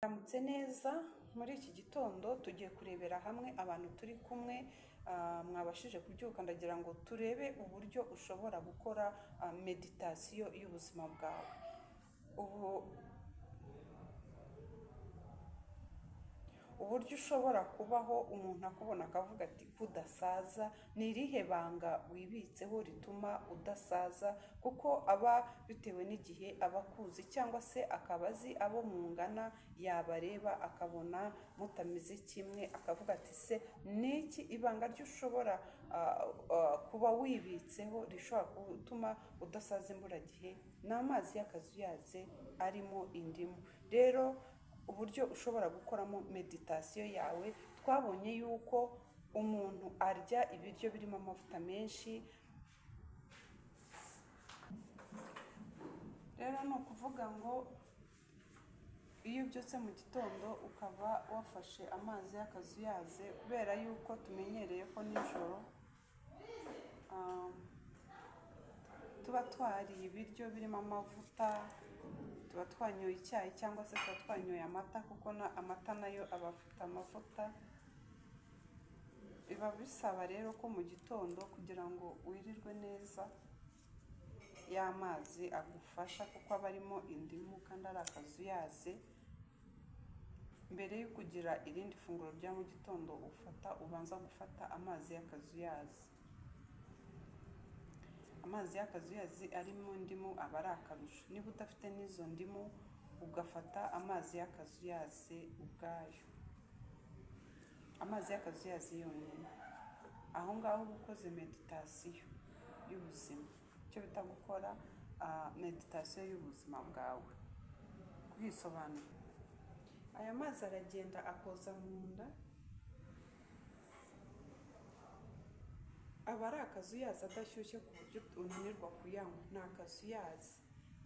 Muramutse neza, muri iki gitondo tugiye kurebera hamwe abantu turi kumwe, mwabashije kubyuka, ndagira ngo turebe uburyo ushobora gukora meditasiyo y'ubuzima bwawe. Uburyo ushobora kubaho umuntu akubona akavuga ati kudasaza, ni irihe banga wibitseho rituma udasaza, kuko aba bitewe n'igihe aba akuzi cyangwa se akaba azi abo mungana, yabareba akabona mutameze kimwe, akavuga ati se niki ibanga ryo ushobora kuba wibitseho rishobora gutuma udasaza imburagihe? Ni amazi y'akazuyaze arimo indimu. Rero uburyo ushobora gukoramo meditasiyo yawe, twabonye yuko umuntu arya ibiryo birimo amavuta menshi. Rero ni ukuvuga ngo iyo ubyutse mu gitondo ukaba wafashe amazi y'akazuyaze, kubera yuko tumenyereye ko nijoro tuba twariye ibiryo birimo amavuta, tuba twanyoye icyayi cyangwa se tuba twanyoye amata, kuko amata nayo aba afite amavuta. Biba bisaba rero ko mu gitondo kugira ngo wirirwe neza, y'amazi agufasha kuko aba arimo indimu kandi ari akazuyaze. Mbere yo kugira irindi funguro rya mu gitondo ubanza gufata amazi y'akazuyaze. Amazi y'akazuyazi arimo indimu aba ari akarusho. Niba udafite n'izo ndimu, ugafata amazi y'akazuyaze ubwayo, amazi y'akazuyazi yonyine, aho ngaho uba ukoze meditasiyo y'ubuzima. Icyo bita gukora meditasiyo y'ubuzima bwawe, kuyisobanura. Aya mazi aragenda akoza mu nda, aba ari akazuyazi adashyushye ku buryo unanirwa kuyanywa, ni akazuyazi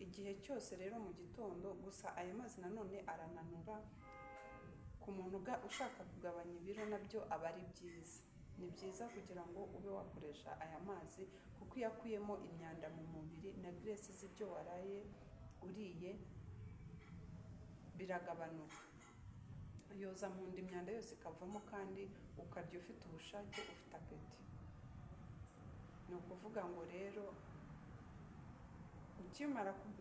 igihe cyose rero mu gitondo. Gusa aya mazi nanone arananura, ku muntu ushaka kugabanya ibiro nabyo aba ari byiza. Ni byiza kugira ngo ube wakoresha aya mazi, kuko iyo akuyemo imyanda mu mubiri na graisse z'ibyo waraye uriye biragabanuka, yoza mu nda imyanda yose ikavamo, kandi ukarya ufite ubushake, ufite apeti. Ni ukuvuga ngo rero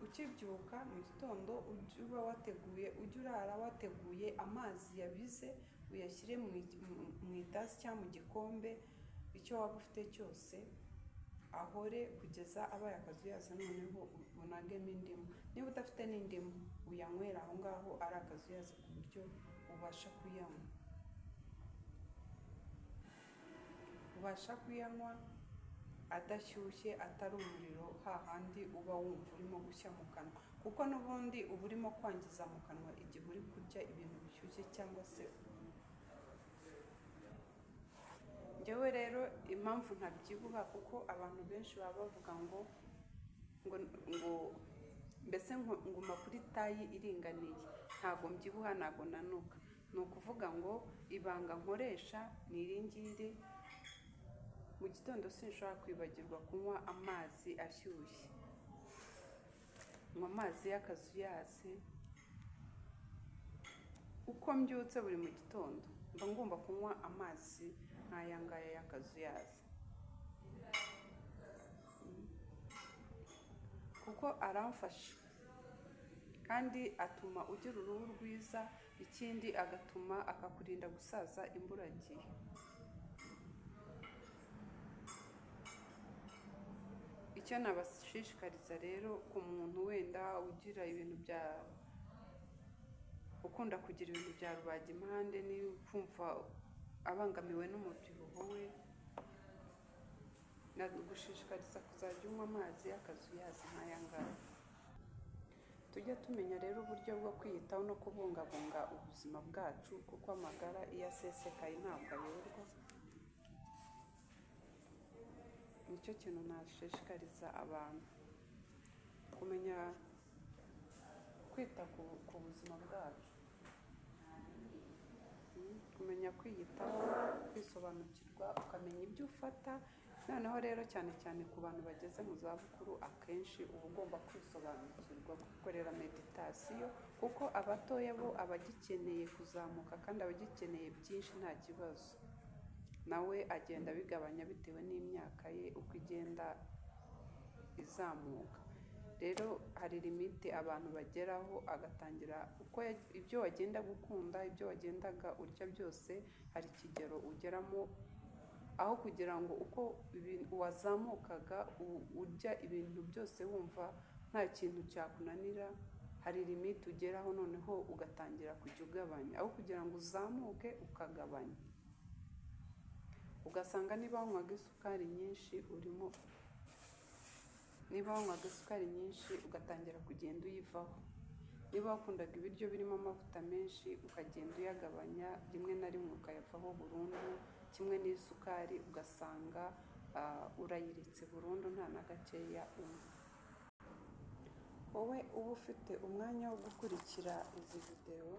ukibyuka mu gitondo ujye urara wateguye amazi yabize, uyashyire mu itasi cyangwa mu gikombe, icyo waba ufite cyose, ahore kugeza abaye akazuyaze. Noneho unagemo indimu. Niba udafite n'indimu, uyanywera aho ngaho ari akazuyaze ku buryo ubasha kuyanywa. Ubasha kuyanywa adashyushye, atari umuriro, hahandi uba wumva urimo gushya mu kanwa, kuko n'ubundi uba urimo kwangiza mu kanwa igihe uri kurya ibintu bishyushye cyangwa se. Njyewe rero impamvu ntabyibuha, kuko abantu benshi baba bavuga ngo mbese nguma kuri tayi iringaniye, ntabwo mbyibuha, ntabwo nanuka. Ni ukuvuga ngo ibanga nkoresha ni iri ngiri: mu gitondo sinshobora kwibagirwa kunywa amazi ashyushye. Nywa amazi y'akazuyaze uko mbyutse buri mu gitondo, mba ngomba kunywa amazi nk'aya ngaya y'akazuyaze, kuko aramfasha kandi atuma ugira uruhu rwiza. Ikindi akakurinda gusaza imburagihe. Icyo nabashishikariza rero, ku muntu wenda ugira ukunda kugira ibintu bya rubagimpande, ni kumva abangamiwe n'umubyibuho we, nagushishikariza kuzajya unywa amazi y'akazuyazi nk'aya ngaya. Tujya tumenya rero uburyo bwo kwiyitaho no kubungabunga ubuzima bwacu, kuko amagara iyo asesekaye ntabwo ayorwa. Nicyo kintu nashishikariza abantu, kumenya kwita ku buzima bwacu, kumenya kwiyitaho, kwisobanukirwa, ukamenya ibyo ufata, noneho rero cyane cyane ku bantu bageze mu zabukuru akenshi uba ugomba kwisobanukirwa gukorera meditasiyo, kuko abatoya bo abagikeneye kuzamuka kandi abagikeneye byinshi nta kibazo, nawe agenda abigabanya bitewe n'imyaka ye uko igenda izamuka. Rero hari limite abantu bageraho agatangira ibyo wagenda gukunda, ibyo wagendaga urya byose, hari ikigero ugeramo aho kugira ngo uko wazamukaga urya ibintu byose wumva nta kintu cyakunanira, hari limite ugeraho noneho ugatangira kujya ugabanya, aho kugira ngo uzamuke ukagabanya. Ugasanga niba wanywaga isukari nyinshi ugatangira kugenda uyivaho, niba wakundaga ibiryo birimo amavuta menshi ukagenda uyagabanya, rimwe na rimwe ukayavaho burundu, kimwe n'isukari ugasanga urayiretse burundu nta na gakeya unywa. Wowe uba ufite umwanya wo gukurikira izi videwo